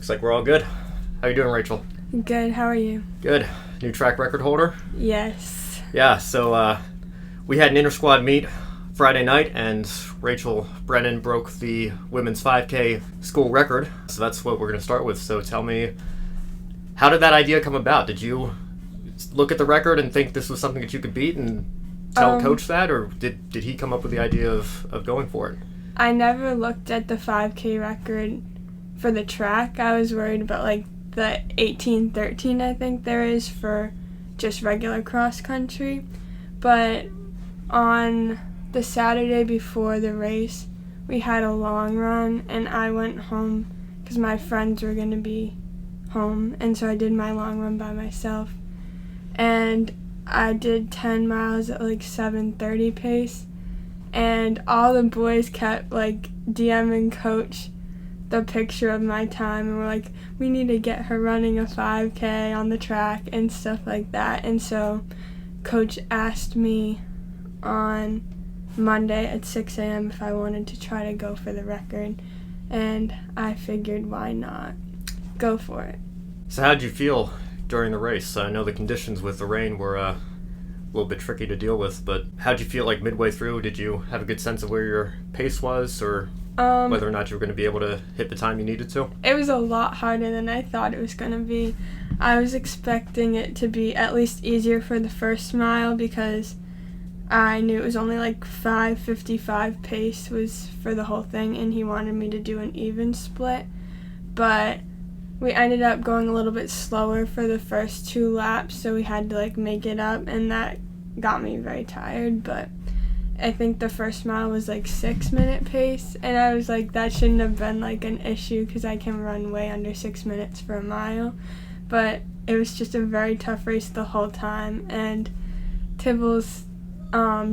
Looks like we're all good. How you doing, Rachel? Good, how are you? Good. New track record holder? Yes. Yeah, so we had an inter-squad meet Friday night, and Rachel Brennan broke the women's 5K school record. So that's what we're going to start with. So tell me, how did that idea come about? Did you look at the record and think this was something that you could beat and tell Coach that? Or did he come up with the idea of going for it? I never looked at the 5K record for the track. I was worried about the 18:13 I think there is for just regular cross country. But on the Saturday before the race, we had a long run, and I went home because my friends were going to be home, and so I did my long run by myself. And I did 10 miles at 7:30 pace, and all the boys kept DMing Coach the picture of my time, and we're like, we need to get her running a 5K on the track and stuff like that. And so Coach asked me on Monday at 6 a.m. if I wanted to try to go for the record, and I figured, why not go for it. So how'd you feel during the race? I know the conditions with the rain were a little bit tricky to deal with, but how'd you feel midway through? Did you have a good sense of where your pace was, or whether or not you were going to be able to hit the time you needed to? It was a lot harder than I thought it was going to be. I was expecting it to be at least easier for the first mile because I knew it was only 5:55 pace was for the whole thing, and he wanted me to do an even split. But we ended up going a little bit slower for the first 2 laps, so we had to make it up, and that got me very tired. But I think the first mile was 6-minute pace, and I was that shouldn't have been an issue because I can run way under 6 minutes for a mile. But it was just a very tough race the whole time, and Tibbles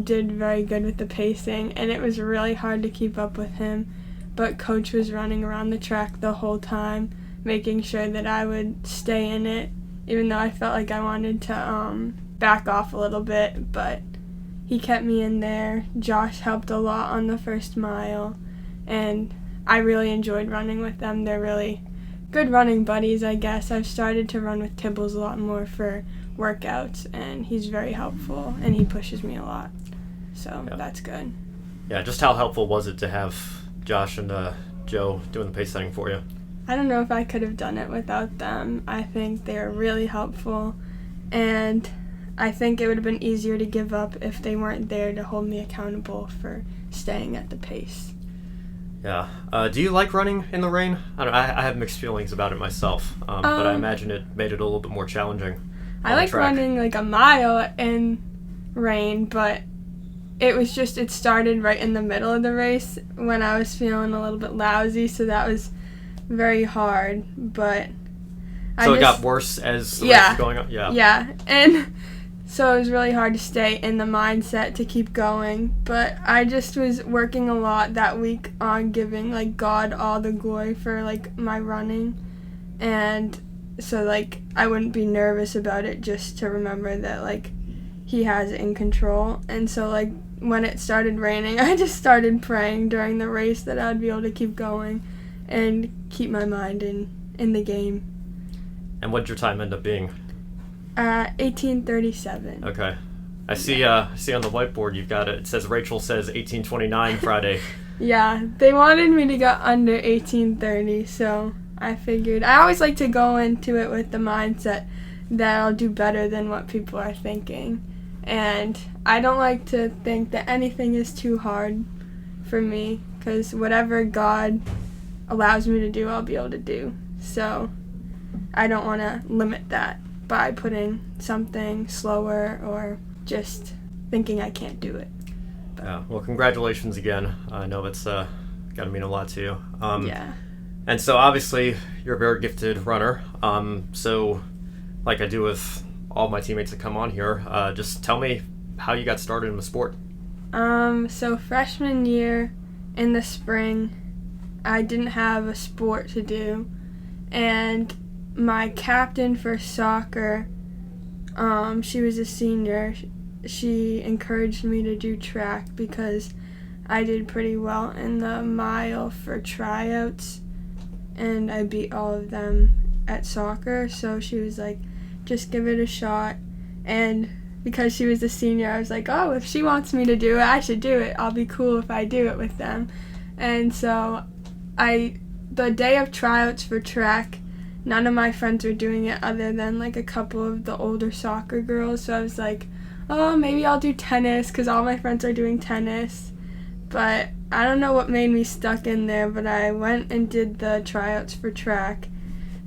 did very good with the pacing, and it was really hard to keep up with him. But Coach was running around the track the whole time, making sure that I would stay in it, even though I felt like I wanted to back off a little bit, but he kept me in there. Josh helped a lot on the first mile, and I really enjoyed running with them. They're really good running buddies, I guess. I've started to run with Tibbles a lot more for workouts, and he's very helpful, and he pushes me a lot, so yeah. That's good. Yeah, just how helpful was it to have Josh and Joe doing the pace setting for you? I don't know if I could have done it without them. I think they're really helpful, and I think it would have been easier to give up if they weren't there to hold me accountable for staying at the pace. Yeah. Do you like running in the rain? I have mixed feelings about it myself, but I imagine it made it a little bit more challenging. I like running a mile in rain, but it started right in the middle of the race when I was feeling a little bit lousy, so that was very hard. But it got worse as the race was going on? Yeah, and so it was really hard to stay in the mindset to keep going. But I just was working a lot that week on giving God all the glory for my running, and so I wouldn't be nervous about it, just to remember that he has it in control. And so when it started raining, I just started praying during the race that I'd be able to keep going and keep my mind in the game. And what did your time end up being? 18:37. Okay. I see on the whiteboard you've got it says Rachel says 18:29 Friday. Yeah, they wanted me to go under 18:30, so I figured I always like to go into it with the mindset that I'll do better than what people are thinking. And I don't like to think that anything is too hard for me, because whatever God allows me to do, I'll be able to do. So I don't want to limit that by putting something slower or just thinking I can't do it. Yeah, well, congratulations again. I know that's got to mean a lot to you. Yeah. And so obviously you're a very gifted runner. So like I do with all my teammates that come on here, just tell me how you got started in the sport. So freshman year in the spring, I didn't have a sport to do, and my captain for soccer, she was a senior. She encouraged me to do track because I did pretty well in the mile for tryouts, and I beat all of them at soccer. So she was like, just give it a shot. And because she was a senior, I was like, oh, if she wants me to do it, I should do it. I'll be cool if I do it with them. And so the day of tryouts for track, none of my friends were doing it other than like a couple of the older soccer girls. So I was like, oh, maybe I'll do tennis because all my friends are doing tennis. But I don't know what made me stuck in there, but I went and did the tryouts for track,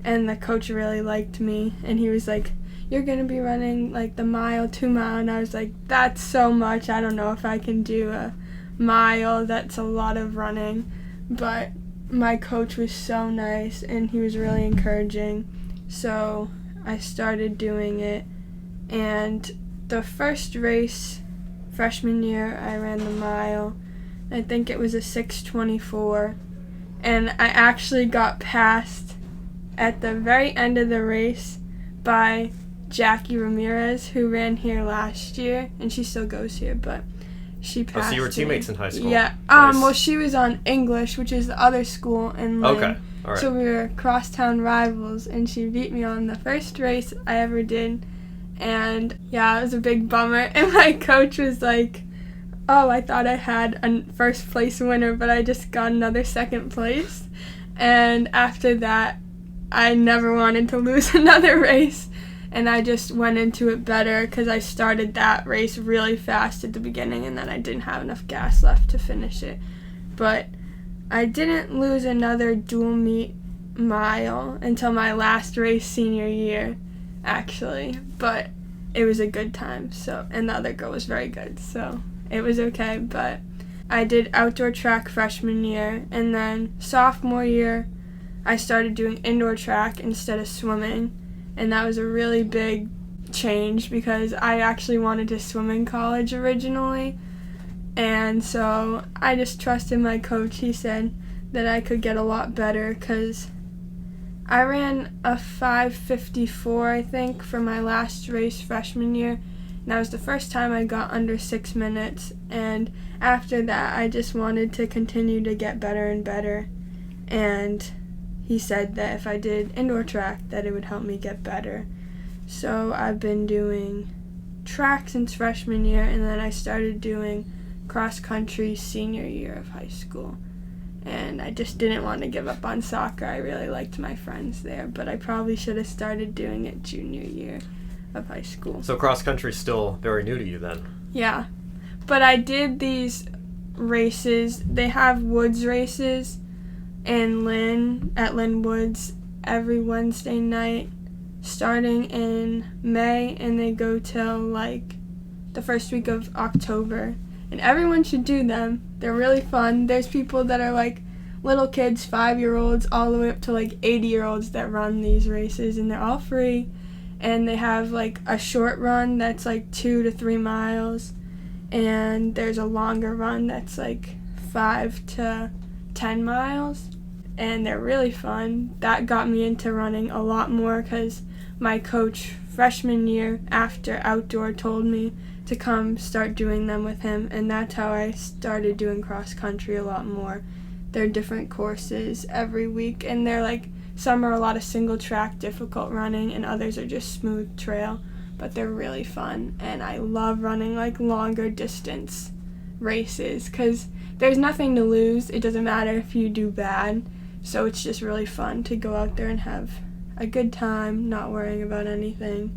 and the coach really liked me, and he was like, you're going to be running like the mile, 2 mile, and I was like, that's so much. I don't know if I can do a mile. That's a lot of running. But my coach was so nice, and he was really encouraging. So I started doing it, and the first race, freshman year, I ran the mile. I think it was a 6:24, and I actually got passed at the very end of the race by Jackie Ramirez, who ran here last year, and she still goes here, but she passed. Oh, so you were me. teammates in high school? Yeah. Nice. Well, she was on English, which is the other school in Lynn. Okay, all right. So we were crosstown rivals, and she beat me on the first race I ever did, and yeah, it was a big bummer, and my coach was like, oh, I thought I had a first place winner, but I just got another second place. And after that, I never wanted to lose another race, and I just went into it better because I started that race really fast at the beginning, and then I didn't have enough gas left to finish it. But I didn't lose another dual meet mile until my last race senior year, actually. But it was a good time, so, and the other girl was very good, so it was okay. But I did outdoor track freshman year, and then sophomore year I started doing indoor track instead of swimming, and that was a really big change because I actually wanted to swim in college originally, and so I just trusted my coach. He said that I could get a lot better because I ran a 5:54, I think, for my last race freshman year. And that was the first time I got under 6 minutes, and after that I just wanted to continue to get better and better, and he said that if I did indoor track that it would help me get better. So I've been doing track since freshman year, and then I started doing cross country senior year of high school, and I just didn't want to give up on soccer. I really liked my friends there, but I probably should have started doing it junior year of high school. So cross country is still very new to you then? Yeah, but I did these races. They have woods races in Lynn, at Lynn Woods, every Wednesday night starting in May, and they go till like the first week of October, and everyone should do them. They're really fun. There's people that are like little kids, 5-year-olds, all the way up to like 80-year-olds that run these races, and they're all free. And they have like a short run that's like 2 to 3 miles, and there's a longer run that's like 5 to 10 miles, and they're really fun. That got me into running a lot more because my coach freshman year after outdoor told me to come start doing them with him, and that's how I started doing cross country a lot more. They're different courses every week, and they're like, some are a lot of single track difficult running, and others are just smooth trail, but they're really fun. And I love running like longer distance races because there's nothing to lose. It doesn't matter if you do bad, so it's just really fun to go out there and have a good time, not worrying about anything.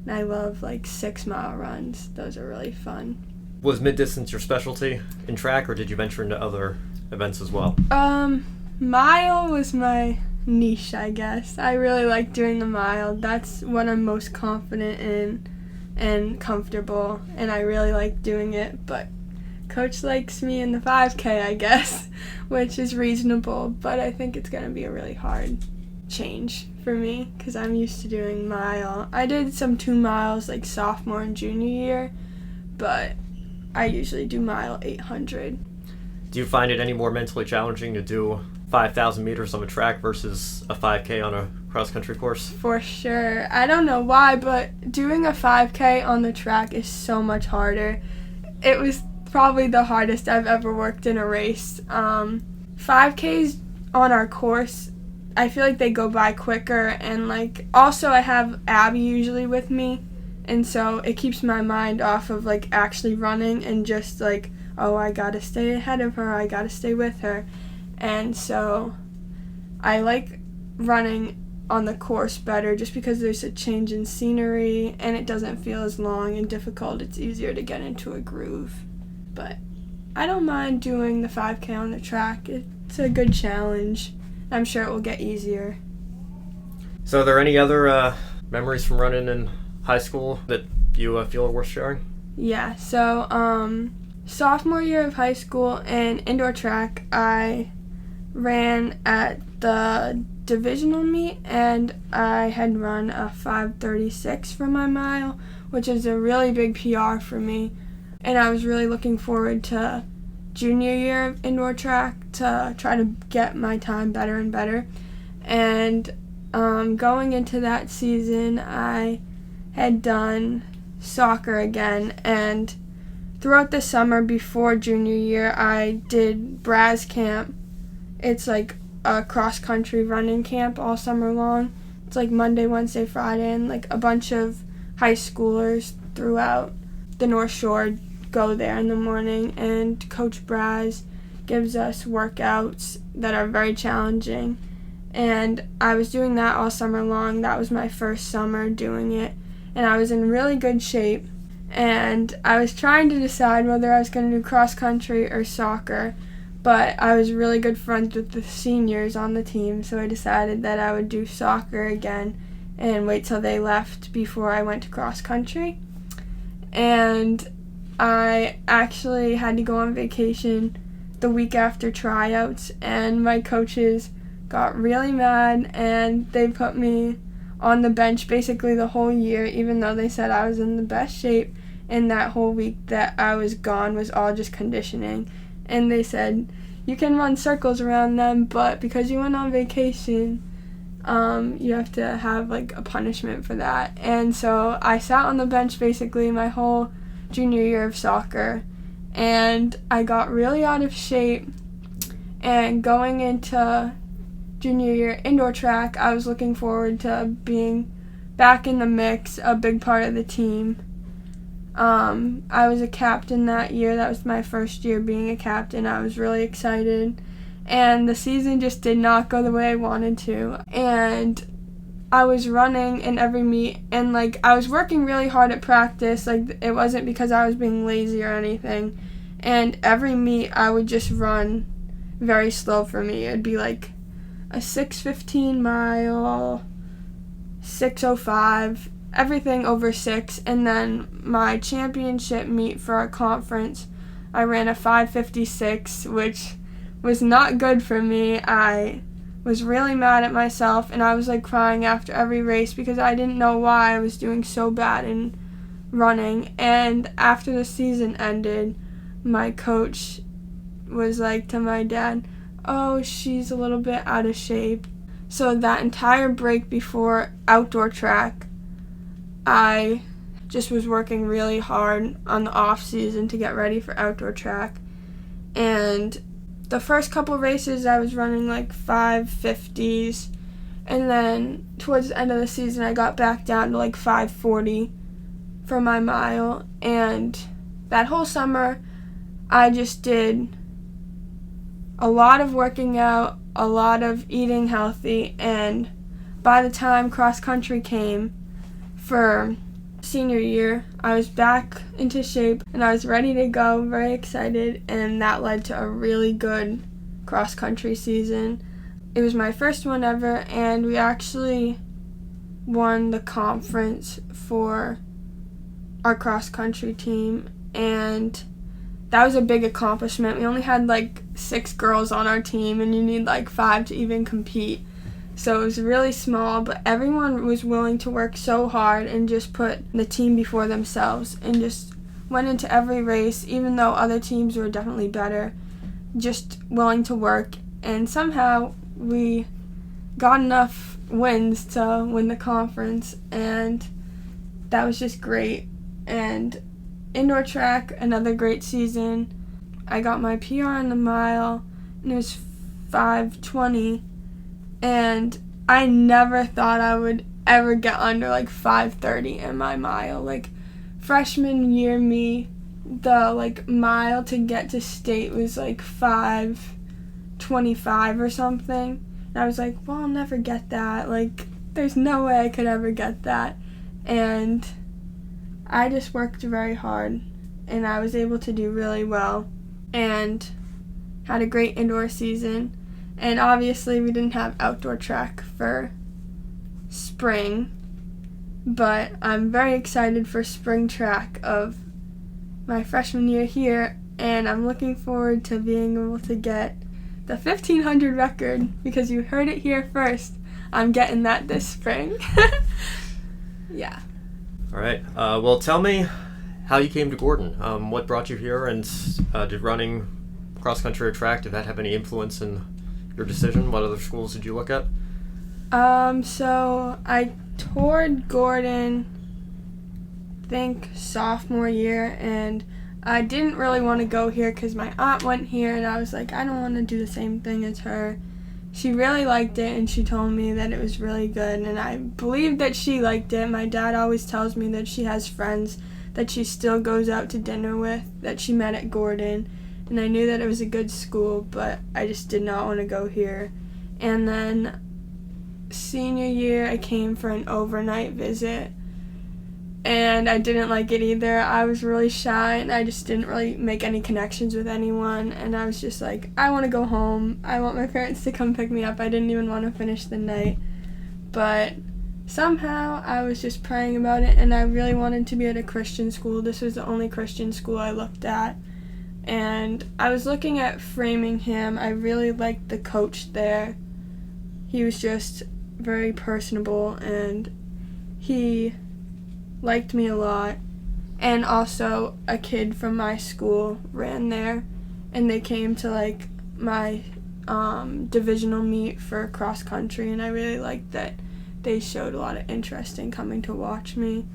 And I love like 6-mile runs. Those are really fun. Was mid-distance your specialty in track, or did you venture into other events as well? Mile was my niche, I guess. I really like doing the mile. That's what I'm most confident in and comfortable, and I really like doing it. But coach likes me in the 5K, I guess, which is reasonable, but I think it's going to be a really hard change for me because I'm used to doing mile. I did some 2 miles like sophomore and junior year, but I usually do mile 800. Do you find it any more mentally challenging to do 5,000 meters on a track versus a 5K on a cross-country course? For sure. I don't know why, but doing a 5K on the track is so much harder. It was probably the hardest I've ever worked in a race. 5Ks on our course I feel like they go by quicker, and like also I have Abby usually with me, and so it keeps my mind off of like actually running and just like, oh, I gotta stay ahead of her, I gotta stay with her. And so I like running on the course better just because there's a change in scenery and it doesn't feel as long and difficult. It's easier to get into a groove. But I don't mind doing the 5K on the track. It's a good challenge. I'm sure it will get easier. So are there any other memories from running in high school that you feel are worth sharing? Yeah, so sophomore year of high school in indoor track, I ran at the divisional meet, and I had run a 5:36 for my mile, which is a really big PR for me. And I was really looking forward to junior year of indoor track to try to get my time better and better. And going into that season, I had done soccer again, and throughout the summer before junior year, I did Braz Camp. It's like a cross-country running camp all summer long. It's like Monday, Wednesday, Friday, and like a bunch of high schoolers throughout the North Shore go there in the morning, and Coach Braz gives us workouts that are very challenging. And I was doing that all summer long. That was my first summer doing it, and I was in really good shape. And I was trying to decide whether I was going to do cross-country or soccer, but I was really good friends with the seniors on the team, so I decided that I would do soccer again and wait till they left before I went to cross-country. And I actually had to go on vacation the week after tryouts, and my coaches got really mad, and they put me on the bench basically the whole year, even though they said I was in the best shape, and that whole week that I was gone was all just conditioning. And they said, you can run circles around them, but because you went on vacation, you have to have like a punishment for that. And so I sat on the bench basically my whole junior year of soccer, and I got really out of shape. And going into junior year indoor track, I was looking forward to being back in the mix, a big part of the team. I was a captain that year. That was my first year being a captain. I was really excited, and the season just did not go the way I wanted to. And I was running in every meet, and like I was working really hard at practice. Like it wasn't because I was being lazy or anything. And every meet I would just run very slow for me. It'd be like a 6:15 mile, 6:05, everything over 6. And then my championship meet for our conference, I ran a 5:56, which was not good for me. I was really mad at myself, and I was like crying after every race because I didn't know why I was doing so bad in running. And after the season ended, my coach was like to my dad, oh, she's a little bit out of shape. So that entire break before outdoor track, I just was working really hard on the off season to get ready for outdoor track. And the first couple races I was running like 5:50s, and then towards the end of the season I got back down to like 5:40 for my mile. And that whole summer I just did a lot of working out, a lot of eating healthy, and by the time cross country came for senior year, I was back into shape and I was ready to go, very excited, and that led to a really good cross country season. It was my first one ever, and we actually won the conference for our cross country team, and that was a big accomplishment. We only had like 6 girls on our team, and you need like 5 to even compete. So it was really small, but everyone was willing to work so hard and just put the team before themselves and just went into every race, even though other teams were definitely better, just willing to work. And somehow we got enough wins to win the conference, and that was just great. And indoor track, another great season. I got my PR in the mile, and it was 5:20. and I never thought I would ever get under like 5:30 in my mile. Like freshman year me, the like mile to get to state was like 5:25 or something. And I was like, well, I'll never get that. Like there's no way I could ever get that. And I just worked very hard, and I was able to do really well and had a great indoor season. And obviously we didn't have outdoor track for spring, but I'm very excited for spring track of my freshman year here, and I'm looking forward to being able to get the 1500 record, because you heard it here first. I'm getting that this spring. Yeah. All right. Well, tell me how you came to Gordon. What brought you here, and did running cross country or track, did that have any influence in your decision? What other schools did you look at? So I toured Gordon, I think sophomore year, and I didn't really want to go here because my aunt went here, and I was like, I don't want to do the same thing as her. She really liked it, and she told me that it was really good, and I believe that she liked it. My dad always tells me that she has friends that she still goes out to dinner with that she met at Gordon, and I knew that it was a good school, but I just did not want to go here. And then senior year, I came for an overnight visit, and I didn't like it either. I was really shy, and I just didn't really make any connections with anyone, and I was just like, I want to go home. I want my parents to come pick me up. I didn't even want to finish the night. But somehow I was just praying about it, and I really wanted to be at a Christian school. This was the only Christian school I looked at. And I was looking at Framingham. I really liked the coach there. He was just very personable, and he liked me a lot. And also a kid from my school ran there, and they came to like my divisional meet for cross country, and I really liked that they showed a lot of interest in coming to watch me.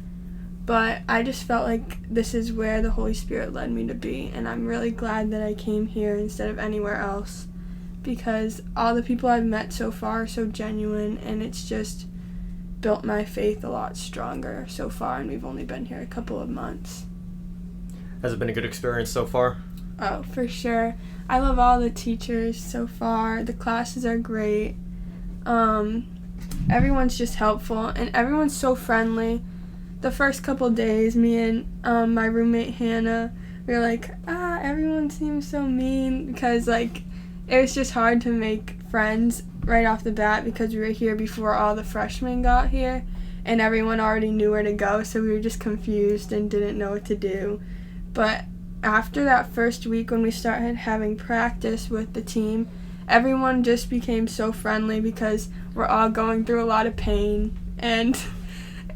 But I just felt like this is where the Holy Spirit led me to be, and I'm really glad that I came here instead of anywhere else, because all the people I've met so far are so genuine, and it's just built my faith a lot stronger so far, and we've only been here a couple of months. Has it been a good experience so far? Oh, for sure. I love all the teachers so far. The classes are great. Everyone's just helpful, and everyone's so friendly. The first couple days, me and my roommate Hannah, we were like, everyone seems so mean, because like it was just hard to make friends right off the bat because we were here before all the freshmen got here, and everyone already knew where to go, so we were just confused and didn't know what to do. But after that first week, when we started having practice with the team, everyone just became so friendly because we're all going through a lot of pain, and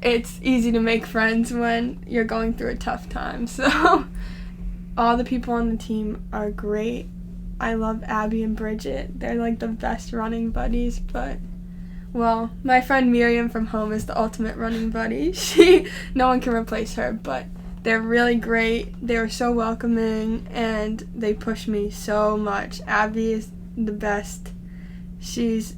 it's easy to make friends when you're going through a tough time. So all the people on the team are great. I love Abby and Bridget. They're like the best running buddies, but well, my friend Miriam from home is the ultimate running buddy. No one can replace her, but they're really great. They were so welcoming, and they push me so much. Abby is the best. She's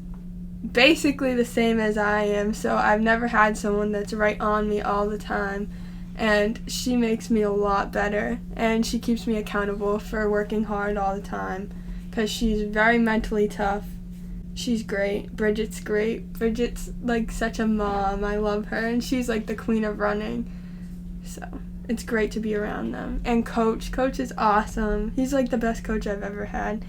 basically the same as I am, so I've never had someone that's right on me all the time, and she makes me a lot better, and she keeps me accountable for working hard all the time, because she's very mentally tough. She's great. Bridget's great. Bridget's like such a mom. I love her, and she's like the queen of running, so it's great to be around them. And Coach is awesome. He's like the best coach I've ever had.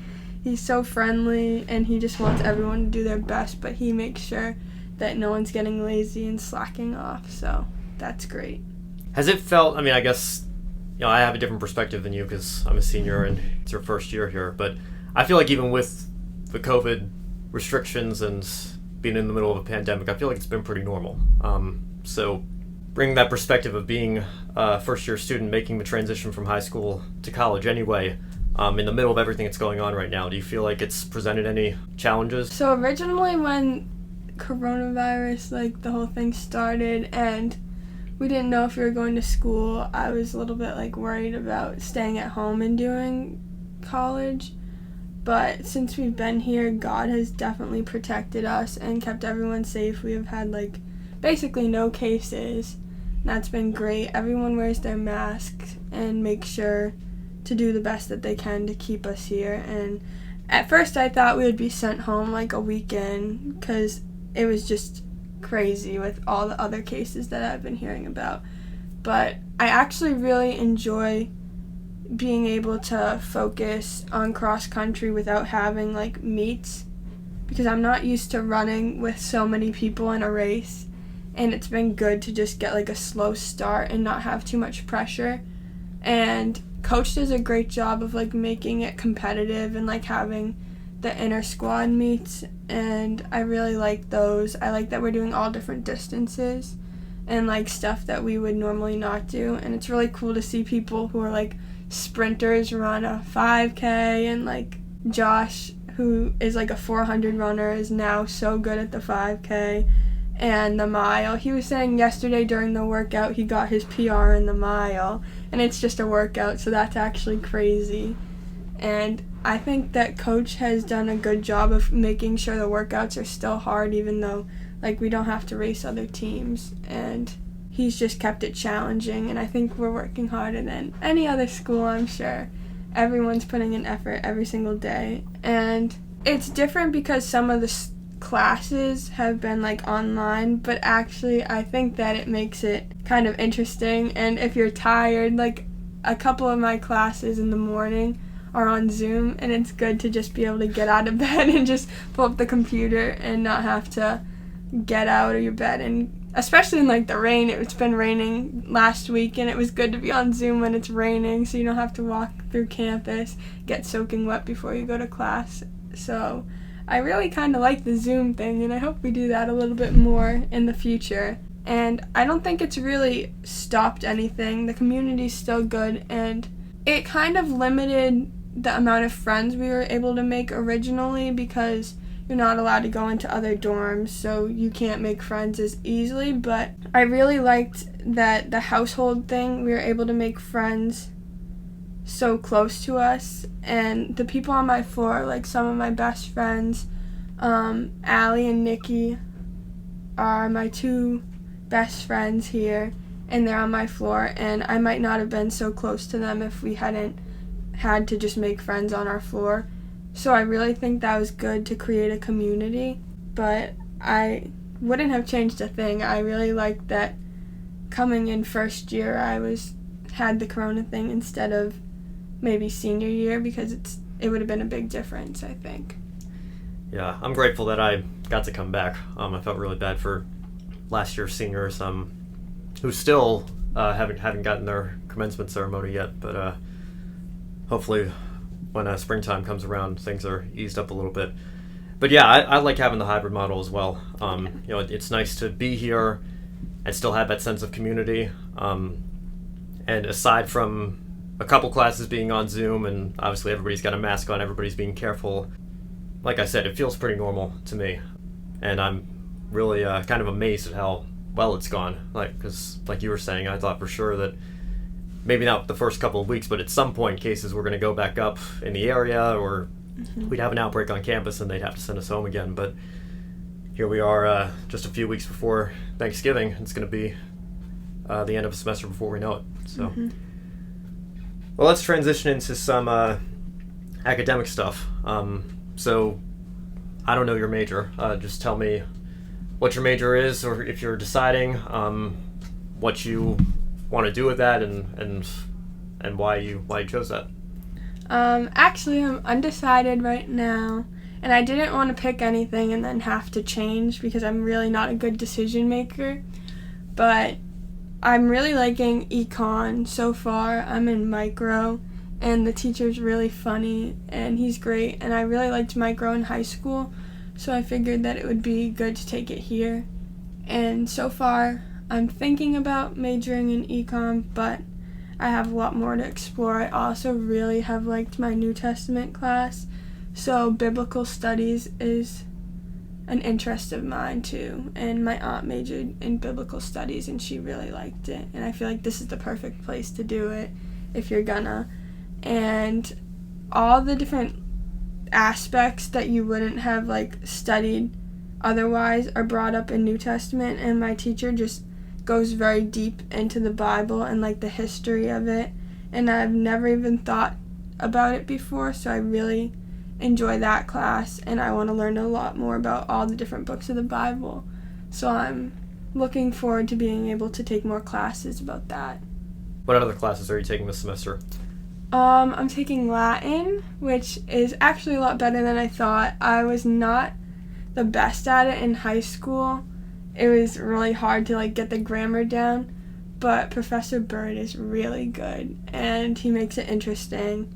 He's so friendly, and he just wants everyone to do their best, but he makes sure that no one's getting lazy and slacking off, so that's great. Has it felt, I guess, I have a different perspective than you because I'm a senior and it's your first year here, but I feel like even with the COVID restrictions and being in the middle of a pandemic, I feel like it's been pretty normal. So bringing that perspective of being a first-year student, making the transition from high school to college anyway, in the middle of everything that's going on right now, do you feel like it's presented any challenges? So originally when coronavirus, like the whole thing started, and we didn't know if we were going to school, I was a little bit like worried about staying at home and doing college. But since we've been here, God has definitely protected us and kept everyone safe. We have had basically no cases. That's been great. Everyone wears their masks and makes sure to do the best that they can to keep us here. And at first I thought we would be sent home a weekend because it was just crazy with all the other cases that I've been hearing about. But I actually really enjoy being able to focus on cross country without having meets, because I'm not used to running with so many people in a race, and it's been good to just get a slow start and not have too much pressure. And coach does a great job of making it competitive and having the inter squad meets, and I really like those. I like that we're doing all different distances and stuff that we would normally not do, and it's really cool to see people who are sprinters run a 5K, and Josh, who is a 400 runner, is now so good at the 5K and the mile. He was saying yesterday during the workout he got his PR in the mile, and it's just a workout, so that's actually crazy. And I think that coach has done a good job of making sure the workouts are still hard, even though we don't have to race other teams, and he's just kept it challenging, and I think we're working harder than any other school, I'm sure. Everyone's putting in effort every single day, and it's different because some of the classes have been online, but actually I think that it makes it kind of interesting. And if you're tired, a couple of my classes in the morning are on Zoom, and it's good to just be able to get out of bed and just pull up the computer and not have to get out of your bed. And especially in the rain, it's been raining last week, and it was good to be on Zoom when it's raining, so you don't have to walk through campus, get soaking wet before you go to class. So I really kind of like the Zoom thing, and I hope we do that a little bit more in the future. And I don't think it's really stopped anything. The community's still good, and it kind of limited the amount of friends we were able to make originally, because you're not allowed to go into other dorms, so you can't make friends as easily. But I really liked that the household thing, we were able to make friends so close to us. And the people on my floor, some of my best friends, Allie and Nikki are my two best friends here, and they're on my floor, and I might not have been so close to them if we hadn't had to just make friends on our floor. So I really think that was good to create a community, but I wouldn't have changed a thing. I really liked that coming in first year I had the corona thing instead of maybe senior year, because it would have been a big difference, I think. Yeah, I'm grateful that I got to come back. I felt really bad for last year's seniors who still haven't gotten their commencement ceremony yet, but hopefully when springtime comes around, things are eased up a little bit. But yeah, I like having the hybrid model as well. It's nice to be here and still have that sense of community. And aside from a couple classes being on Zoom, and obviously everybody's got a mask on, everybody's being careful, like I said, it feels pretty normal to me. And I'm really kind of amazed at how well it's gone. Because like you were saying, I thought for sure that maybe not the first couple of weeks, but at some point cases were going to go back up in the area, or we'd have an outbreak on campus and they'd have to send us home again. But here we are just a few weeks before Thanksgiving. It's going to be the end of the semester before we know it. So, well, let's transition into some academic stuff. So I don't know your major. Just tell me what your major is, or if you're deciding what you want to do with that, and why you chose that. Actually, I'm undecided right now, and I didn't want to pick anything and then have to change, because I'm really not a good decision maker. But I'm really liking econ so far. I'm in micro, and the teacher's really funny, and he's great, and I really liked micro in high school, so I figured that it would be good to take it here. And so far, I'm thinking about majoring in econ, but I have a lot more to explore. I also really have liked my New Testament class, so biblical studies is an interest of mine too. And my aunt majored in biblical studies, and she really liked it, and I feel like this is the perfect place to do it if you're gonna. And all the different aspects that you wouldn't have like studied otherwise are brought up in New Testament, and my teacher just goes very deep into the Bible and like the history of it, and I've never even thought about it before, so I really enjoy that class, and I want to learn a lot more about all the different books of the Bible. So I'm looking forward to being able to take more classes about that. What other classes are you taking this semester? I'm taking Latin, which is actually a lot better than I thought. I was not the best at it in high school. It was really hard to like get the grammar down, but Professor Bird is really good, and he makes it interesting.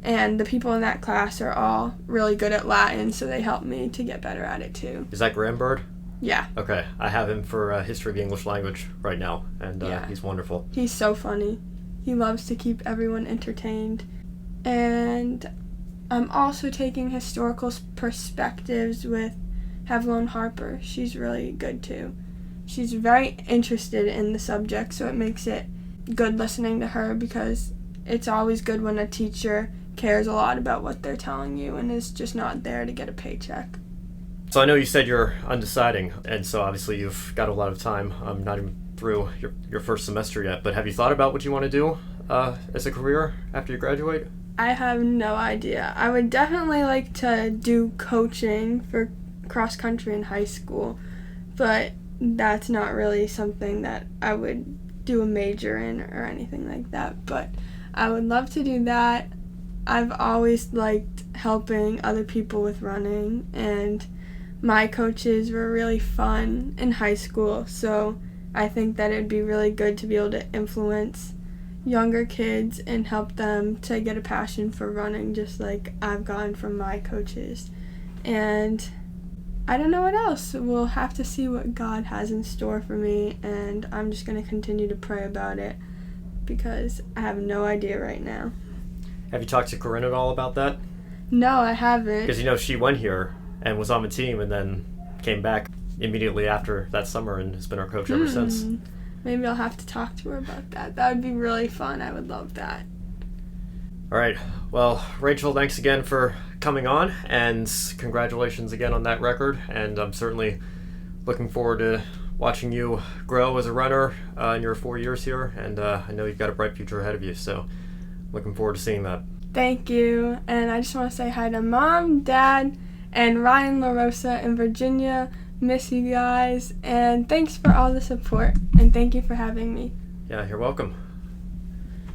And the people in that class are all really good at Latin, so they help me to get better at it too. Is that Graham Bird? Yeah. Okay, I have him for History of the English Language right now, and he's wonderful. He's so funny. He loves to keep everyone entertained. And I'm also taking Historical Perspectives with Evelyn Harper. She's really good too. She's very interested in the subject, so it makes it good listening to her, because it's always good when a teacher cares a lot about what they're telling you and is just not there to get a paycheck. So I know you said you're undeciding, and so obviously you've got a lot of time, not even through your first semester yet, but have you thought about what you want to do as a career after you graduate? I have no idea. I would definitely like to do coaching for cross country in high school, but that's not really something that I would do a major in or anything like that, but I would love to do that. I've always liked helping other people with running, and my coaches were really fun in high school, so I think that it'd be really good to be able to influence younger kids and help them to get a passion for running, just like I've gotten from my coaches. And I don't know what else. We'll have to see what God has in store for me, and I'm just going to continue to pray about it, because I have no idea right now. Have you talked to Corinne at all about that? No, I haven't. Because, she went here and was on the team and then came back immediately after that summer and has been our coach ever since. Maybe I'll have to talk to her about that. That would be really fun. I would love that. All right. Well, Rachel, thanks again for coming on, and congratulations again on that record. And I'm certainly looking forward to watching you grow as a runner in your 4 years here. And I know you've got a bright future ahead of you, so looking forward to seeing that. Thank you. And I just want to say hi to Mom, Dad, and Ryan LaRosa in Virginia. Miss you guys, and thanks for all the support, and thank you for having me. Yeah, you're welcome.